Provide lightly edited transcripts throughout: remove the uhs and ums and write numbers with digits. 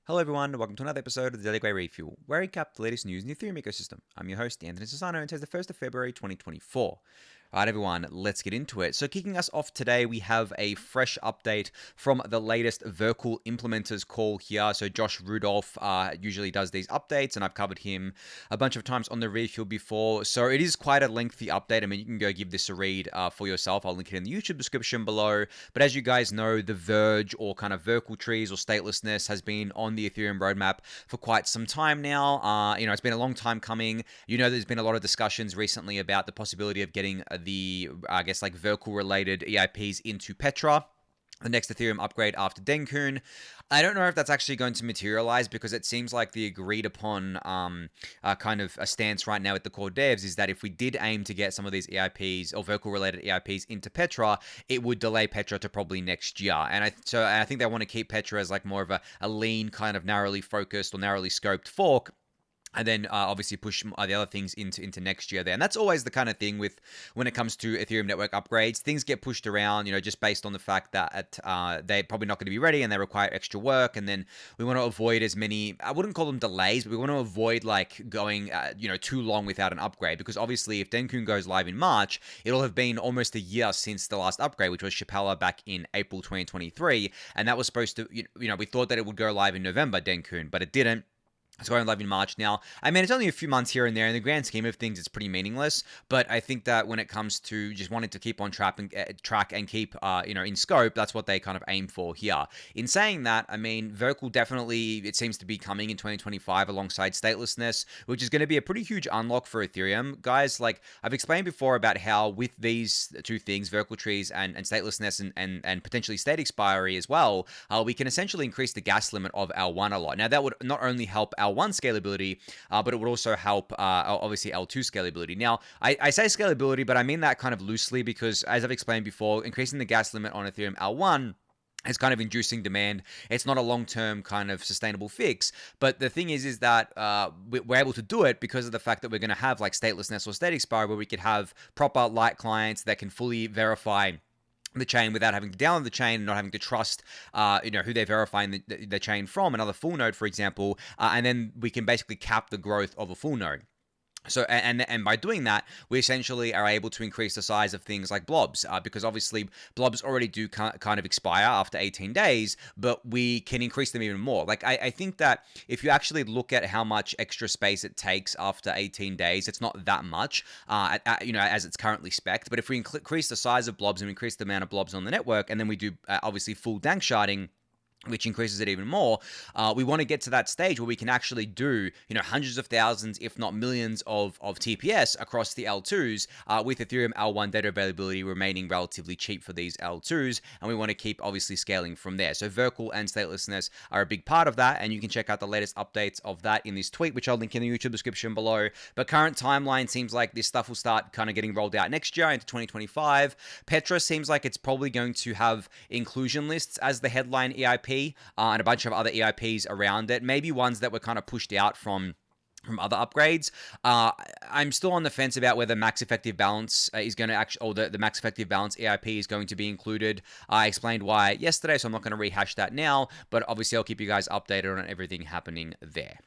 Hello everyone, welcome to another episode of the Daily Gwei Refuel, where I recap the latest news in the Ethereum ecosystem. I'm your host, Anthony Sassano, and today's the 1st of February 2024. Alright everyone, let's get into it. So kicking us off today, we have a fresh update from the latest Verkle implementers call here. So Josh Rudolph usually does these updates, and I've covered him a bunch of times on the Refuel before. So it is quite a lengthy update. I mean, you can go give this a read for yourself. I'll link it in the YouTube description below. But as you guys know, the Verge or kind of Verkle trees or statelessness has been on the Ethereum roadmap for quite some time now. It's been a long time coming. There's been a lot of discussions recently about the possibility of getting the, Verkle related EIPs into Petra, the next Ethereum upgrade after Denkun. I don't know if that's actually going to materialize, because it seems like the agreed upon kind of a stance right now with the core devs is that if we did aim to get some of these EIPs or Verkle related EIPs into Petra, it would delay Petra to probably next year. And I think they want to keep Petra as like more of a lean, kind of narrowly focused or narrowly scoped fork, and then obviously push the other things into next year there. And that's always the kind of thing with when it comes to Ethereum network upgrades. Things get pushed around, just based on the fact that they're probably not going to be ready and they require extra work. And then we want to avoid as many, I wouldn't call them delays, but we want to avoid like going, too long without an upgrade. Because obviously if Denkun goes live in March, it'll have been almost a year since the last upgrade, which was Chapala back in April 2023. And that was supposed to, we thought that it would go live in November, Denkun, but it didn't. It's going live in March now. I mean, it's only a few months here and there. In the grand scheme of things, it's pretty meaningless. But I think that when it comes to just wanting to keep on track and keep, in scope, that's what they kind of aim for here. In saying that, I mean, Verkle definitely, it seems to be coming in 2025 alongside Statelessness, which is going to be a pretty huge unlock for Ethereum. Guys, like I've explained before about how with these two things, Verkle trees and Statelessness and potentially state expiry as well, we can essentially increase the gas limit of L1 a lot. Now, that would not only help L1 scalability, but it would also help, obviously, L2 scalability. Now, I say scalability, but I mean that kind of loosely because, as I've explained before, increasing the gas limit on Ethereum L1 is kind of inducing demand. It's not a long-term kind of sustainable fix. But the thing is that we're able to do it because of the fact that we're going to have like statelessness or state expiry, where we could have proper light clients that can fully verify the chain without having to download the chain and not having to trust, who they're verifying the chain from, another full node, for example, and then we can basically cap the growth of a full node. So, and by doing that, we essentially are able to increase the size of things like blobs, because obviously blobs already do kind of expire after 18 days, but we can increase them even more. Like, I think that if you actually look at how much extra space it takes after 18 days, it's not that much, as it's currently spec'd. But if we increase the size of blobs and increase the amount of blobs on the network, and then we do obviously full dank sharding, which increases it even more, we want to get to that stage where we can actually do, hundreds of thousands, if not millions of TPS across the L2s, with Ethereum L1 data availability remaining relatively cheap for these L2s, and we want to keep obviously scaling from there. So Verkle and statelessness are a big part of that, and you can check out the latest updates of that in this tweet, which I'll link in the YouTube description below. But current timeline seems like this stuff will start kind of getting rolled out next year into 2025. Petra seems like it's probably going to have inclusion lists as the headline EIP, and a bunch of other EIPs around it, maybe ones that were kind of pushed out from other upgrades. I'm still on the fence about whether max effective balance is going to actually, or the max effective balance EIP is going to be included. I explained why yesterday, so I'm not going to rehash that now, but obviously I'll keep you guys updated on everything happening there.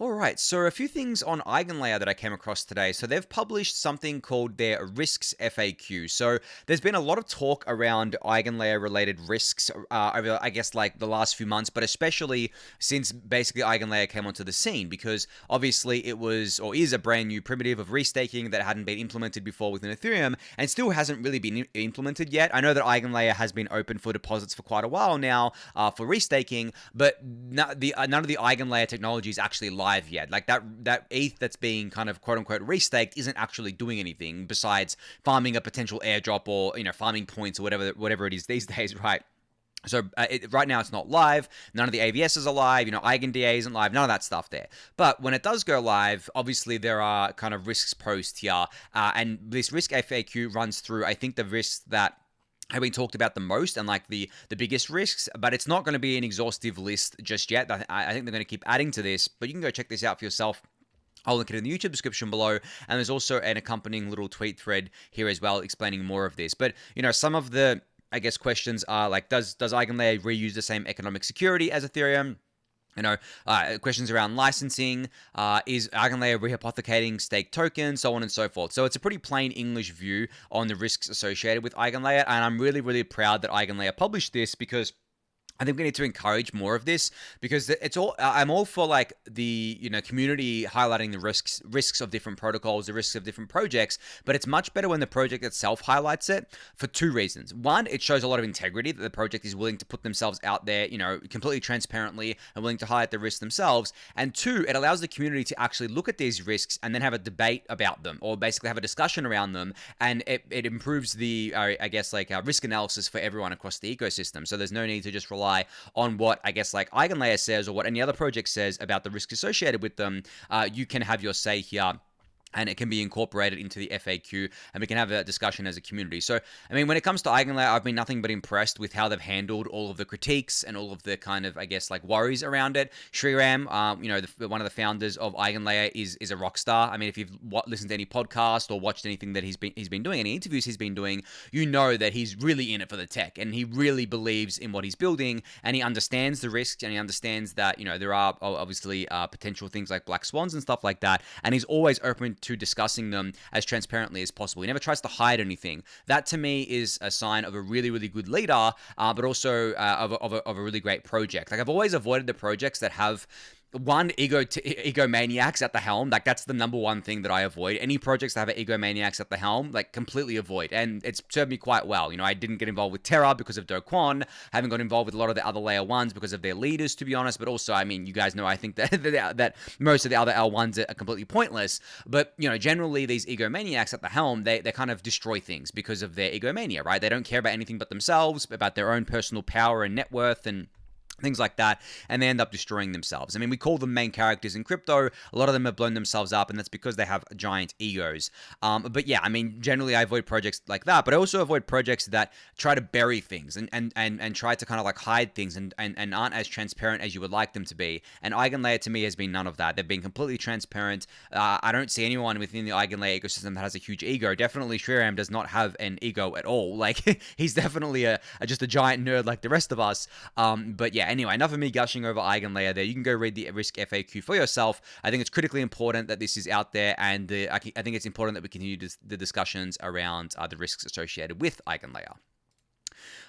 Alright, so a few things on EigenLayer that I came across today. So they've published something called their Risks FAQ. So there's been a lot of talk around EigenLayer related risks over, I guess, like the last few months, but especially since basically EigenLayer came onto the scene, because obviously it was, or is, a brand new primitive of restaking that hadn't been implemented before within Ethereum and still hasn't really been implemented yet. I know that EigenLayer has been open for deposits for quite a while now for restaking, but none of the EigenLayer technology is actually live yet. Like that ETH that's being kind of quote unquote restaked isn't actually doing anything besides farming a potential airdrop or farming points or whatever it is these days, right? So right now it's not live. None of the AVSs are live. EigenDA isn't live. None of that stuff there. But when it does go live, obviously there are kind of risks posed here, and this risk FAQ runs through, I think, the risks that have been talked about the most and like the biggest risks, but it's not going to be an exhaustive list just yet. I think they're going to keep adding to this, but you can go check this out for yourself. I'll link it in the YouTube description below, and there's also an accompanying little tweet thread here as well explaining more of this. But some of the I guess questions are like, does EigenLayer reuse the same economic security as Ethereum? Questions around licensing, is EigenLayer rehypothecating stake tokens, so on and so forth. So it's a pretty plain English view on the risks associated with EigenLayer, and I'm really, really proud that EigenLayer published this, because I think we need to encourage more of this, because it's all. I'm all for like the community highlighting the risks of different protocols, the risks of different projects. But it's much better when the project itself highlights it, for two reasons. One, it shows a lot of integrity, that the project is willing to put themselves out there, completely transparently, and willing to highlight the risks themselves. And two, it allows the community to actually look at these risks and then have a debate about them, or basically have a discussion around them, and it improves the risk analysis for everyone across the ecosystem. So there's no need to just rely on what I guess like EigenLayer says or what any other project says about the risk associated with them. You can have your say here, and it can be incorporated into the FAQ, and we can have a discussion as a community. So, I mean, when it comes to EigenLayer, I've been nothing but impressed with how they've handled all of the critiques and all of the kind of, I guess, like worries around it. Shriram, one of the founders of EigenLayer, is a rock star. I mean, if you've listened to any podcast or watched anything that he's been doing, any interviews he's been doing, you know that he's really in it for the tech, and he really believes in what he's building, and he understands the risks, and he understands that, there are obviously potential things like black swans and stuff like that, and he's always open to discussing them as transparently as possible. He never tries to hide anything. That to me is a sign of a really, really good leader, but also of a really great project. Like, I've always avoided the projects that have egomaniacs at the helm. Like, that's the number one thing that I avoid. Any projects that have egomaniacs at the helm, like, completely avoid. And it's served me quite well. I didn't get involved with Terra because of Do Kwon. Haven't got involved with a lot of the other layer ones because of their leaders, to be honest. But also, I mean, you guys know, I think that most of the other L1s are completely pointless. But, generally these egomaniacs at the helm, they kind of destroy things because of their egomania, right? They don't care about anything but themselves, about their own personal power and net worth and things like that, and they end up destroying themselves. I mean, we call them main characters in crypto. A lot of them have blown themselves up, and that's because they have giant egos. But yeah, I mean, generally I avoid projects like that, but I also avoid projects that try to bury things and try to kind of like hide things and aren't as transparent as you would like them to be. And EigenLayer to me has been none of that. They've been completely transparent. I don't see anyone within the EigenLayer ecosystem that has a huge ego. Definitely Shriram does not have an ego at all. Like, he's definitely just a giant nerd like the rest of us. But yeah, anyway, enough of me gushing over EigenLayer there. You can go read the risk FAQ for yourself. I think it's critically important that this is out there, and I think it's important that we continue the discussions around the risks associated with EigenLayer.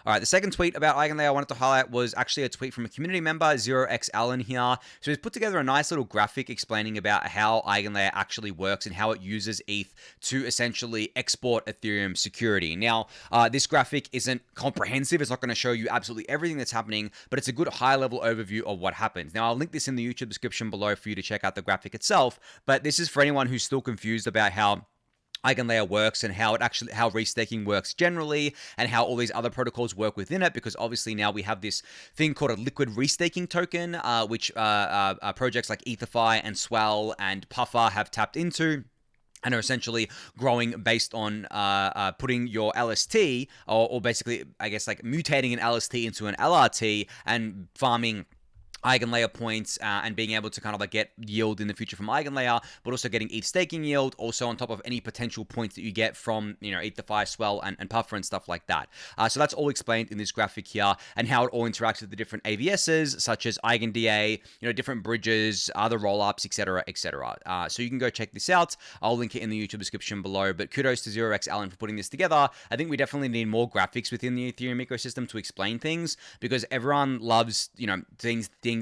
All right, the second tweet about EigenLayer I wanted to highlight was actually a tweet from a community member, 0x Alan here. So he's put together a nice little graphic explaining about how EigenLayer actually works and how it uses ETH to essentially export Ethereum security. Now, this graphic isn't comprehensive. It's not going to show you absolutely everything that's happening, but it's a good high-level overview of what happens. Now, I'll link this in the YouTube description below for you to check out the graphic itself, but this is for anyone who's still confused about how EigenLayer works and how restaking works generally, and how all these other protocols work within it, because obviously now we have this thing called a liquid restaking token, which projects like EtherFi and Swell and Puffer have tapped into, and are essentially growing based on putting your LST, or basically, I guess, like mutating an LST into an LRT and farming EigenLayer points and being able to kind of like get yield in the future from EigenLayer, but also getting ETH staking yield, also on top of any potential points that you get from, EtherFi, Swell, and Puffer and stuff like that. So that's all explained in this graphic here, and how it all interacts with the different AVSs, such as EigenDA, different bridges, other rollups, etc., etc. So you can go check this out. I'll link it in the YouTube description below, but kudos to 0x Alan for putting this together. I think we definitely need more graphics within the Ethereum ecosystem to explain things, because everyone loves,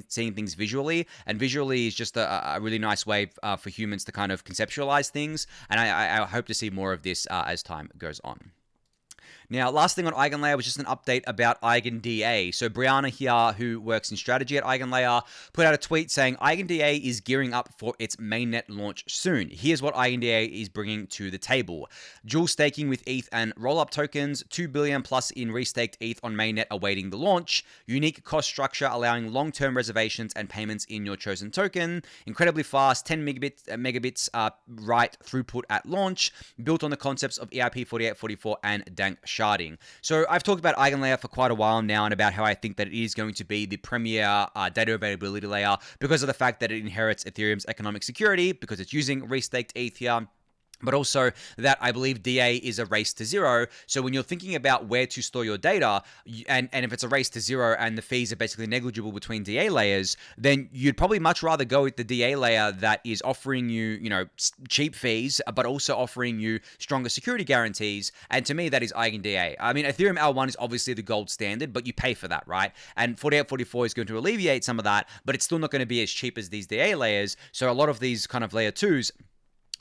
seeing things visually, and visually is just a really nice way for humans to kind of conceptualize things, and I hope to see more of this as time goes on. Now, last thing on EigenLayer was just an update about EigenDA. So Brianna here, who works in strategy at EigenLayer, put out a tweet saying EigenDA is gearing up for its mainnet launch soon. Here's what EigenDA is bringing to the table. Dual staking with ETH and rollup tokens, 2 billion plus in restaked ETH on mainnet awaiting the launch, unique cost structure allowing long-term reservations and payments in your chosen token, incredibly fast 10 megabits write throughput at launch, built on the concepts of EIP 4844 and Dank sharding. So I've talked about EigenLayer for quite a while now, and about how I think that it is going to be the premier data availability layer, because of the fact that it inherits Ethereum's economic security, because it's using restaked ETH here. but also that I believe DA is a race to zero. So when you're thinking about where to store your data, and if it's a race to zero and the fees are basically negligible between DA layers, then you'd probably much rather go with the DA layer that is offering you, cheap fees, but also offering you stronger security guarantees. And to me, that is EigenDA. I mean, Ethereum L1 is obviously the gold standard, but you pay for that, right? And 4844 is going to alleviate some of that, but it's still not going to be as cheap as these DA layers. So a lot of these kind of layer twos,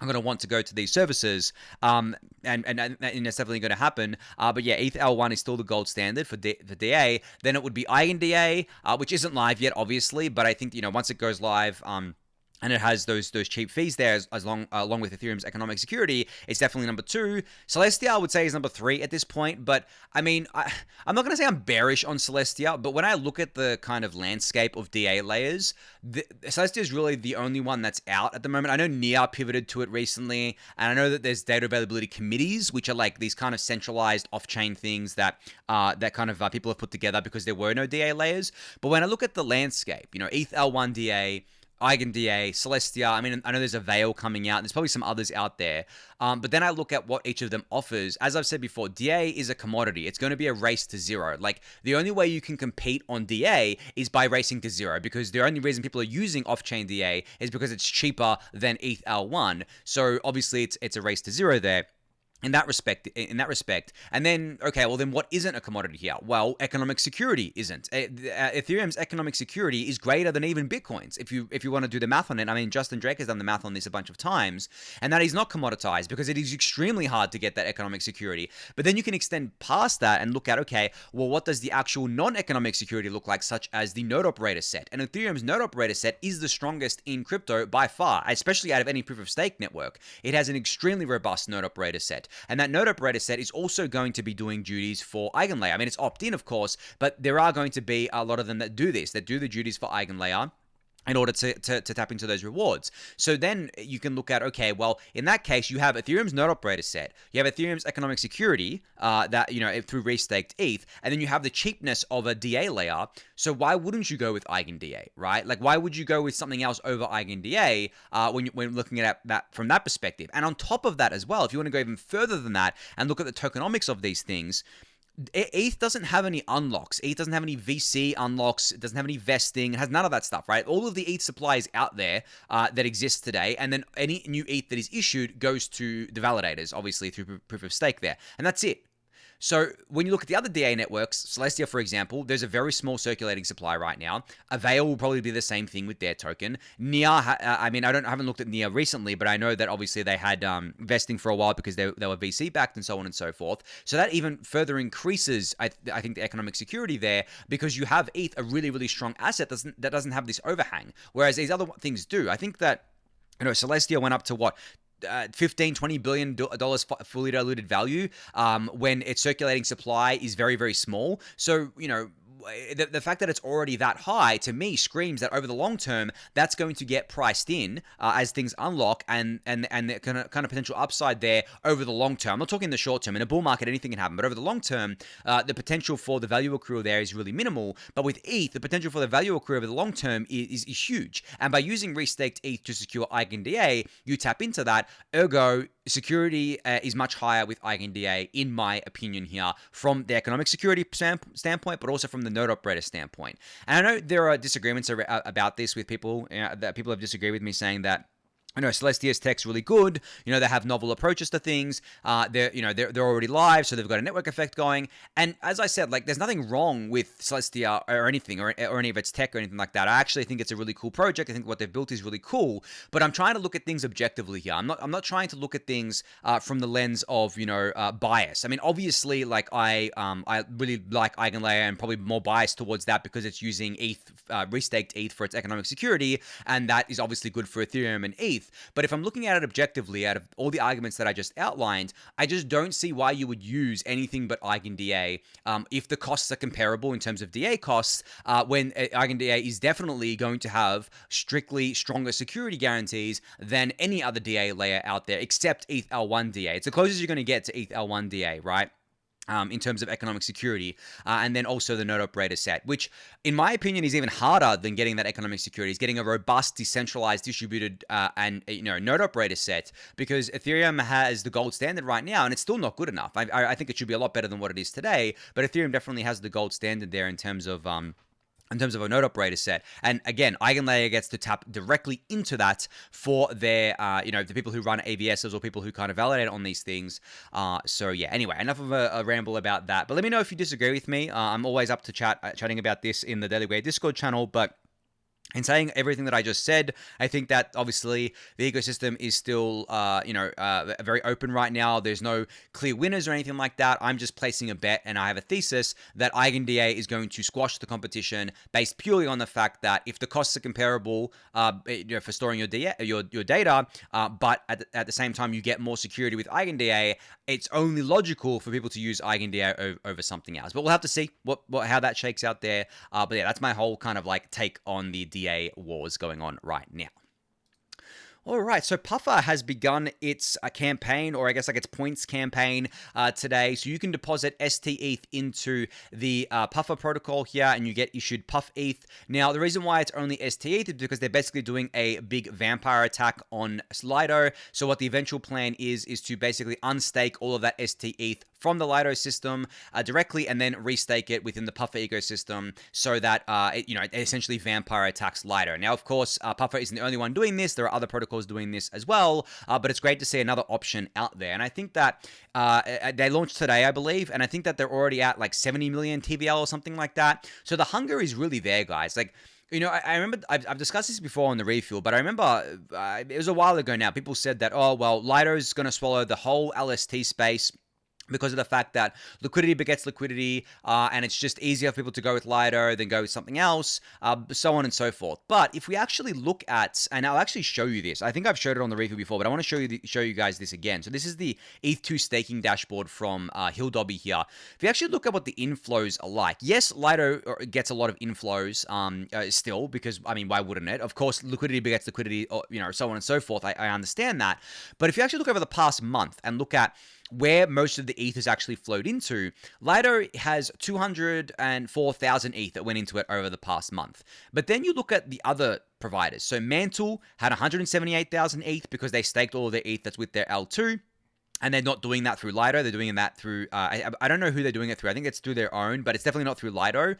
I'm going to want to go to these services, and it's definitely going to happen. But yeah, ETH L1 is still the gold standard for DA. Then it would be EigenDA, which isn't live yet, obviously, but I think once it goes live, and it has those cheap fees there along with Ethereum's economic security, it's definitely number 2. Celestia, I would say, is number 3 at this point. But I mean, I'm not going to say I'm bearish on Celestia, but when I look at the kind of landscape of DA layers, Celestia is really the only one that's out at the moment. I know Nia pivoted to it recently, and I know that there's data availability committees, which are like these kind of centralized off-chain things that kind of people have put together because there were no DA layers. But when I look at the landscape, ETH L1 DA, EigenDA, Celestia, I mean, I know there's a Veil coming out. There's probably some others out there. But then I look at what each of them offers. As I've said before, DA is a commodity. It's going to be a race to zero. Like, the only way you can compete on DA is by racing to zero, because the only reason people are using off-chain DA is because it's cheaper than ETH L1. So obviously it's a race to zero there. In that respect, and then, okay, well then what isn't a commodity here? Well, economic security isn't. Ethereum's economic security is greater than even Bitcoin's. If you want to do the math on it, I mean, Justin Drake has done the math on this a bunch of times, and that is not commoditized because it is extremely hard to get that economic security. But then you can extend past that and look at, okay, well, what does the actual non-economic security look like, such as the node operator set? And Ethereum's node operator set is the strongest in crypto by far, especially out of any proof of stake network. It has an extremely robust node operator set. And that node operator set is also going to be doing duties for EigenLayer. I mean, it's opt-in, of course, but there are going to be a lot of them that do this, that do the duties for EigenLayer in order to tap into those rewards. So then you can look at, okay, well, in that case, you have Ethereum's node operator set, you have Ethereum's economic security that, through restaked ETH, and then you have the cheapness of a DA layer. So why wouldn't you go with EigenDA, right? Like, why would you go with something else over EigenDA when looking at that from that perspective? And on top of that as well, if you want to go even further than that and look at the tokenomics of these things, ETH doesn't have any unlocks. ETH doesn't have any VC unlocks. It doesn't have any vesting. It has none of that stuff, right? All of the ETH supply is out there that exists today, and then any new ETH that is issued goes to the validators, obviously through proof of stake there, and that's it. So when you look at the other DA networks, Celestia, for example, there's a very small circulating supply right now. Avail will probably be the same thing with their token. Nia, I haven't looked at Nia recently, but I know that obviously they had vesting for a while because they were VC backed and so on and so forth. So that even further increases, I think, the economic security there, because you have ETH, a really, really strong asset that doesn't have this overhang, whereas these other things do. I think that Celestia went up to what? $15-20 billion fully diluted value when its circulating supply is very, very small. So, the fact that it's already that high, to me, screams that over the long term, that's going to get priced in as things unlock, and the kind of potential upside there over the long term. I'm not talking the short term. In a bull market, anything can happen, but over the long term, the potential for the value accrual there is really minimal. But with ETH, the potential for the value accrual over the long term is huge. And by using restaked ETH to secure EigenDA, you tap into that. Ergo, security is much higher with EigenDA, in my opinion here, from the economic security standpoint, but also from the node operator standpoint. And I know there are disagreements about this with people, that people have disagreed with me, saying that Celestia's tech's really good. They have novel approaches to things. They're already live, so they've got a network effect going. And as I said, like, there's nothing wrong with Celestia or anything, or any of its tech or anything like that. I actually think it's a really cool project. I think what they've built is really cool. But I'm trying to look at things objectively here. I'm not trying to look at things from the lens of bias. I mean, obviously, like, I really like EigenLayer, and probably more biased towards that because it's using ETH, restaked ETH for its economic security, and that is obviously good for Ethereum and ETH. But if I'm looking at it objectively, out of all the arguments that I just outlined, I just don't see why you would use anything but EigenDA if the costs are comparable in terms of DA costs, when EigenDA is definitely going to have strictly stronger security guarantees than any other DA layer out there, except ETH L1 DA. It's the closest you're going to get to ETH L1 DA, right? in terms of economic security, and then also the node operator set, which in my opinion is even harder than getting that economic security, is getting a robust, decentralized, distributed, and node operator set, because Ethereum has the gold standard right now, and it's still not good enough. I think it should be a lot better than what it is today, but Ethereum definitely has the gold standard there in terms of a node operator set. And again, EigenLayer gets to tap directly into that for their, the people who run AVSs or people who kind of validate on these things. So yeah, anyway, enough of a ramble about that. But let me know if you disagree with me. I'm always up to chatting about this in the Daily Gwei Discord channel, but in saying everything that I just said, I think that obviously the ecosystem is still, very open right now. There's no clear winners or anything like that. I'm just placing a bet, and I have a thesis that EigenDA is going to squash the competition based purely on the fact that if the costs are comparable, for storing your data, but at the same time you get more security with EigenDA, it's only logical for people to use EigenDA over something else. But we'll have to see how that shakes out there. But yeah, that's my whole kind of like take on the DA wars going on right now. All right, so Puffer has begun its campaign, or I guess like its points campaign today. So you can deposit stETH into the Puffer protocol here, and you get issued Puff ETH. Now, the reason why it's only stETH is because they're basically doing a big vampire attack on Lido. So what the eventual plan is to basically unstake all of that stETH from the Lido system directly, and then restake it within the Puffer ecosystem, so that it essentially vampire attacks Lido. Now, of course, Puffer isn't the only one doing this. There are other protocols doing this as well, but it's great to see another option out there. And I think that they launched today, I believe, and I think that they're already at like 70 million TVL or something like that. So the hunger is really there, guys. Like, I remember I've discussed this before on the refuel, but I remember it was a while ago now. People said that, oh, well, Lido's going to swallow the whole LST space because of the fact that liquidity begets liquidity, and it's just easier for people to go with Lido than go with something else, so on and so forth. But if we actually look at, and I'll actually show you this. I think I've showed it on the review before, but I want to show you guys this again. So this is the ETH2 staking dashboard from Hildobby here. If you actually look at what the inflows are like, yes, Lido gets a lot of inflows still, because, I mean, why wouldn't it? Of course, liquidity begets liquidity, or, so on and so forth. I understand that. But if you actually look over the past month and look at where most of the ETH has actually flowed into, Lido has 204,000 ETH that went into it over the past month. But then you look at the other providers. So Mantle had 178,000 ETH because they staked all of their ETH that's with their L2. And they're not doing that through Lido. They're doing that through, I don't know who they're doing it through. I think it's through their own, but it's definitely not through Lido.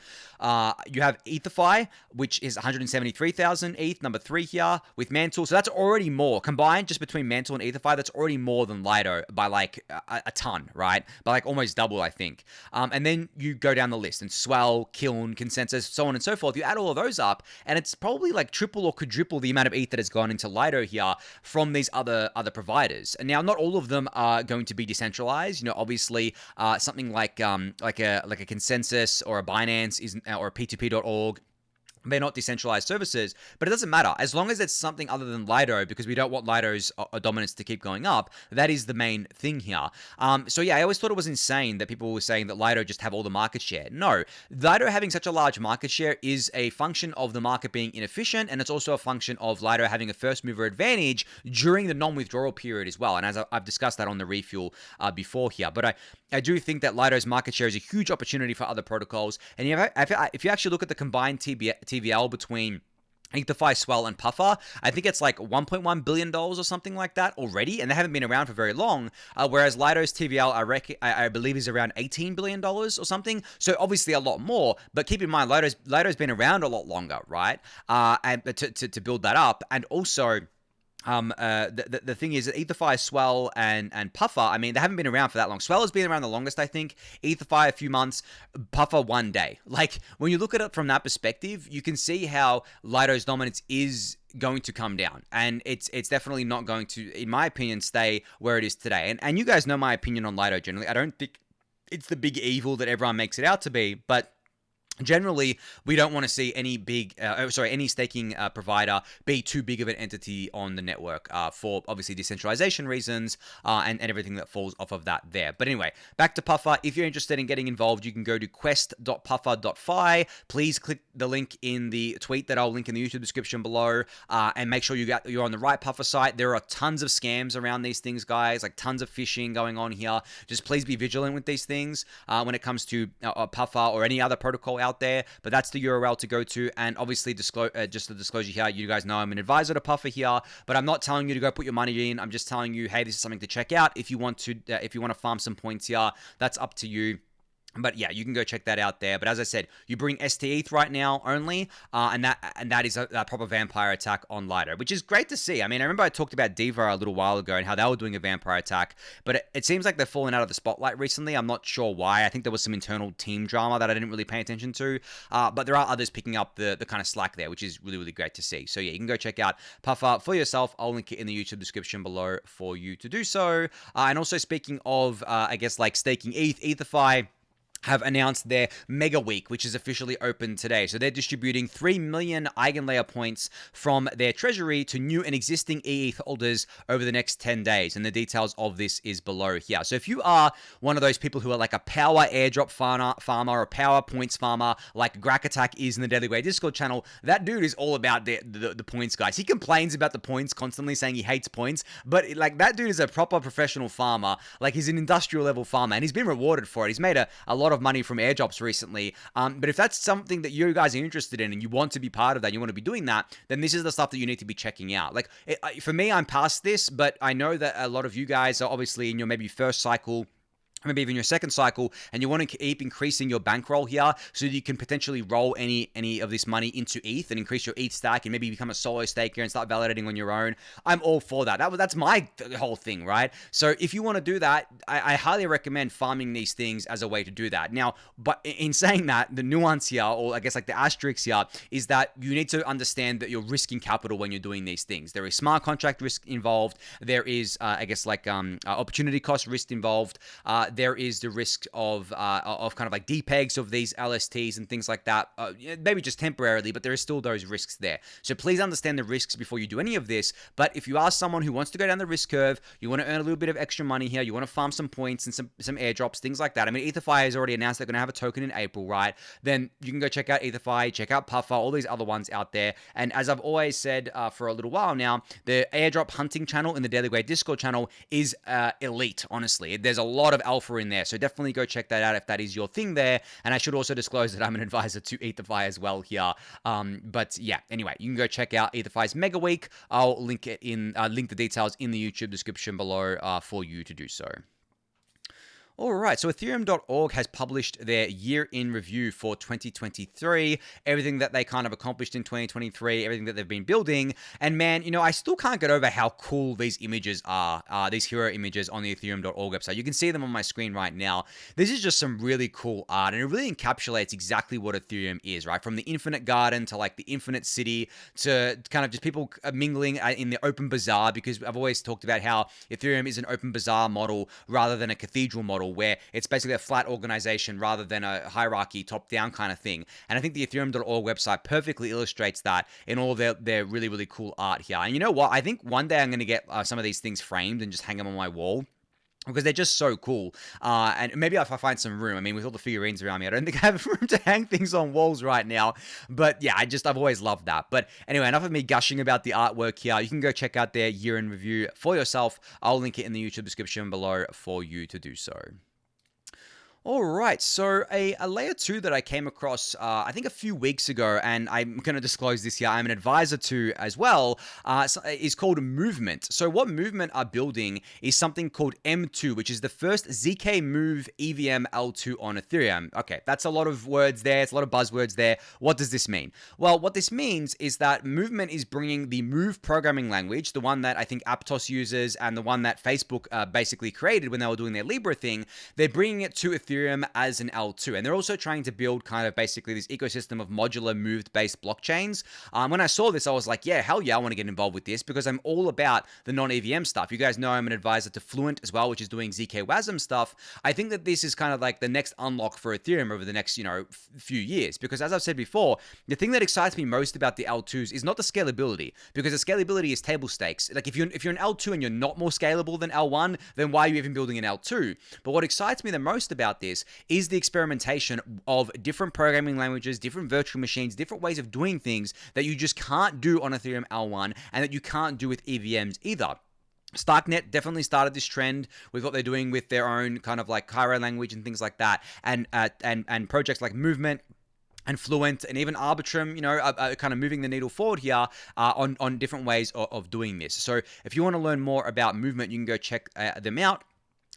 You have EtherFi, which is 173,000 ETH, number 3 here, with Mantle. So that's already more. Combined, just between Mantle and EtherFi, that's already more than Lido by like a ton, right? By like almost double, I think. And then you go down the list, and Swell, Kiln, Consensus, so on and so forth. You add all of those up, and it's probably like triple or quadruple the amount of ETH that has gone into Lido here from these other providers. And now, not all of them are going to be decentralized. Obviously, something like a Consensus or a Binance or a P2P.org. They're not decentralized services, but it doesn't matter. As long as it's something other than Lido, because we don't want Lido's dominance to keep going up, that is the main thing here. So yeah, I always thought it was insane that people were saying that Lido just have all the market share. No, Lido having such a large market share is a function of the market being inefficient, and it's also a function of Lido having a first mover advantage during the non-withdrawal period as well. And as I've discussed that on the refuel before here, but I do think that Lido's market share is a huge opportunity for other protocols. And if you actually look at the combined TVL between EtherFi, Swell, and Puffer, I think it's like $1.1 billion or something like that already, and they haven't been around for very long, whereas Lido's TVL, I believe, is around $18 billion or something, so obviously a lot more, but keep in mind, Lido's been around a lot longer, right, and to build that up, and also the thing is that EtherFi, Swell, and Puffer, I mean, they haven't been around for that long. Swell has been around the longest, I think. EtherFi a few months, Puffer 1 day. Like, when you look at it from that perspective, you can see how Lido's dominance is going to come down, and it's definitely not going to, in my opinion, stay where it is today. And you guys know my opinion on Lido generally. I don't think it's the big evil that everyone makes it out to be, but Generally, we don't want to see any staking provider be too big of an entity on the network for obviously decentralization reasons and everything that falls off of that there. But anyway, back to Puffer. If you're interested in getting involved, you can go to quest.puffer.fi. Please click the link in the tweet that I'll link in the YouTube description below, and make sure you're on the right Puffer site. There are tons of scams around these things, guys, like tons of phishing going on here. Just please be vigilant with these things when it comes to Puffer or any other protocol out there. But that's the URL to go to. And obviously, just the disclosure here, you guys know I'm an advisor to Puffer here, but I'm not telling you to go put your money in. I'm just telling you, hey, this is something to check out if you want to farm some points here. That's up to you. But yeah, you can go check that out there. But as I said, you bring stETH right now only, and that is a proper vampire attack on Lido, which is great to see. I mean, I remember I talked about Diva a little while ago and how they were doing a vampire attack, but it seems like they've fallen out of the spotlight recently. I'm not sure why. I think there was some internal team drama that I didn't really pay attention to, but there are others picking up the kind of slack there, which is really, really great to see. So yeah, you can go check out Puffer for yourself. I'll link it in the YouTube description below for you to do so. And also speaking of, I guess like staking ETH, EtherFi have announced their Mega Week, which is officially open today. So they're distributing 3 million EigenLayer points from their treasury to new and existing ETH holders over the next 10 days. And the details of this is below here. So if you are one of those people who are like a power airdrop farmer or power points farmer, like Grack Attack is in the Daily Gwei Discord channel, that dude is all about the points, guys. He complains about the points constantly, saying he hates points, but like that dude is a proper professional farmer. Like he's an industrial level farmer, and he's been rewarded for it. He's made a lot of money from airdrops recently. But if that's something that you guys are interested in and you want to be part of that, you want to be doing that, then this is the stuff that you need to be checking out. Like for me, I'm past this, but I know that a lot of you guys are obviously in your maybe first cycle, maybe even your second cycle, and you want to keep increasing your bankroll here so that you can potentially roll any of this money into ETH and increase your ETH stack and maybe become a solo staker and start validating on your own. I'm all for that. That's my whole thing, right? So if you want to do that, I highly recommend farming these things as a way to do that. Now, but in saying that, the nuance here, or I guess like the asterisk here, is that you need to understand that you're risking capital when you're doing these things. There is smart contract risk involved. There is, I guess, like opportunity cost risk involved. There is the risk of kind of like depegs of these LSTs and things like that, maybe just temporarily, but there is still those risks there. So please understand the risks before you do any of this. But if you are someone who wants to go down the risk curve, you want to earn a little bit of extra money here, you want to farm some points and some airdrops, things like that. I mean, EtherFi has already announced they're going to have a token in April, right? Then you can go check out EtherFi, check out Puffer, all these other ones out there. And as I've always said for a little while now, the airdrop hunting channel in the Daily Gwei Discord channel is elite, honestly. There's a lot of alpha in there. So definitely go check that out if that is your thing there. And I should also disclose that I'm an advisor to EtherFi as well here. But yeah, anyway, you can go check out EtherFi's Mega Week. I'll link the details in the YouTube description below for you to do so. All right, so Ethereum.org has published their year in review for 2023, everything that they kind of accomplished in 2023, everything that they've been building. And man, you know, I still can't get over how cool these images are, these hero images on the Ethereum.org website. You can see them on my screen right now. This is just some really cool art, and it really encapsulates exactly what Ethereum is, right? From the infinite garden to like the infinite city to kind of just people mingling in the open bazaar, because I've always talked about how Ethereum is an open bazaar model rather than a cathedral model, where it's basically a flat organization rather than a hierarchy top-down kind of thing. And I think the Ethereum.org website perfectly illustrates that in all of their really, really cool art here. And you know what? I think one day I'm going to get some of these things framed and just hang them on my wall, because they're just so cool. And maybe if I find some room, I mean, with all the figurines around me, I don't think I have room to hang things on walls right now. But yeah, I've always loved that. But anyway, enough of me gushing about the artwork here. You can go check out their year in review for yourself. I'll link it in the YouTube description below for you to do so. All right, so a layer 2 that I came across, I think a few weeks ago, and I'm going to disclose this here, I'm an advisor to as well, is called Movement. So what Movement are building is something called M2, which is the first ZK Move EVM L2 on Ethereum. Okay, that's a lot of words there. It's a lot of buzzwords there. What does this mean? Well, what this means is that Movement is bringing the Move programming language, the one that I think Aptos uses and the one that Facebook basically created when they were doing their Libra thing. They're bringing it to Ethereum Ethereum as an L2. And they're also trying to build kind of basically this ecosystem of modular moved-based blockchains. When I saw this, I was like, yeah, hell yeah, I want to get involved with this because I'm all about the non-EVM stuff. You guys know I'm an advisor to Fluent as well, which is doing ZK WASM stuff. I think that this is kind of like the next unlock for Ethereum over the next, few years. Because as I've said before, the thing that excites me most about the L2s is not the scalability, because the scalability is table stakes. Like if you're an L2 and you're not more scalable than L1, then why are you even building an L2? But what excites me the most about this is the experimentation of different programming languages, different virtual machines, different ways of doing things that you just can't do on Ethereum L1 and that you can't do with EVMs either. Starknet definitely started this trend with what they're doing with their own kind of like Cairo language and things like that, and projects like Movement and Fluent and even Arbitrum, are kind of moving the needle forward here on different ways of doing this. So if you want to learn more about Movement, you can go check them out.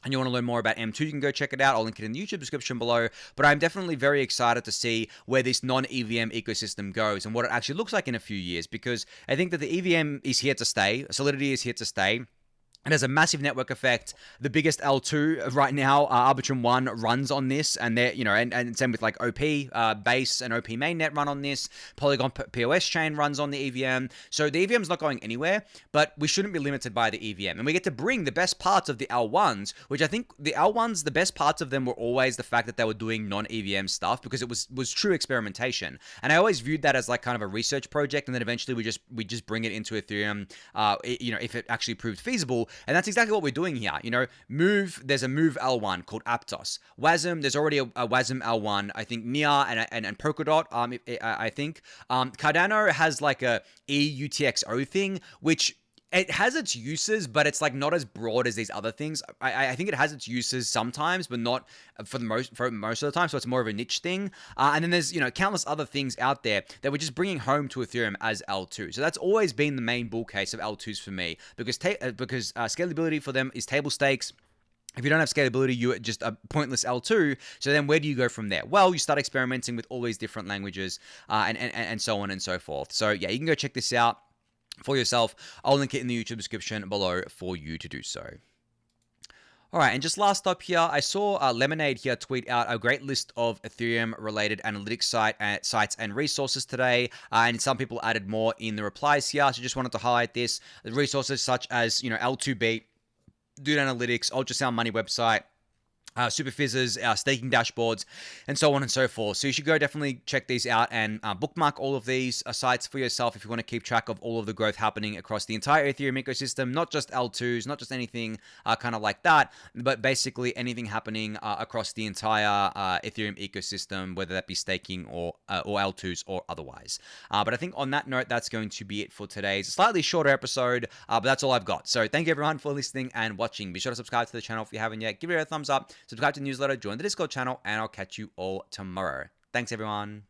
And you want to learn more about M2, you can go check it out. I'll link it in the YouTube description below. But I'm definitely very excited to see where this non-EVM ecosystem goes and what it actually looks like in a few years, because I think that the EVM is here to stay. Solidity is here to stay. It has a massive network effect. The biggest L2 right now, Arbitrum 1, runs on this, and they're, and same with like OP base and OP mainnet run on this. Polygon POS chain runs on the EVM. So the EVM is not going anywhere, but we shouldn't be limited by the EVM. And we get to bring the best parts of the L1s, which I think the L1s, the best parts of them were always the fact that they were doing non-EVM stuff, because it was true experimentation. And I always viewed that as like kind of a research project, and then eventually we just bring it into Ethereum, if it actually proved feasible. And that's exactly what we're doing here. There's a Move L1 called Aptos. WASM, there's already a WASM L1. I think Nia and Polkadot, I think. Cardano has like a EUTXO thing, which it has its uses, but it's like not as broad as these other things. I think it has its uses sometimes, but not for most of the time. So it's more of a niche thing. And then there's countless other things out there that we're just bringing home to Ethereum as L2. So that's always been the main bull case of L2s for me, because scalability for them is table stakes. If you don't have scalability, you're just a pointless L2. So then where do you go from there? Well, you start experimenting with all these different languages and so on and so forth. So yeah, you can go check this out for yourself. I'll link it in the YouTube description below for you to do so. All right, and just last up here, I saw Lemonade here tweet out a great list of Ethereum-related analytics sites and resources today, and some people added more in the replies here, so just wanted to highlight this. The resources such as, L2Beat, Dude Analytics, Ultrasound Money website, Super Fizzes, staking dashboards, and so on and so forth. So you should go definitely check these out and bookmark all of these sites for yourself if you want to keep track of all of the growth happening across the entire Ethereum ecosystem, not just L2s, not just anything kind of like that, but basically anything happening across the entire Ethereum ecosystem, whether that be staking or L2s or otherwise. But I think on that note, that's going to be it for today's slightly shorter episode, but that's all I've got. So thank you everyone for listening and watching. Be sure to subscribe to the channel if you haven't yet. Give it a thumbs up. Subscribe to the newsletter, join the Discord channel, and I'll catch you all tomorrow. Thanks, everyone.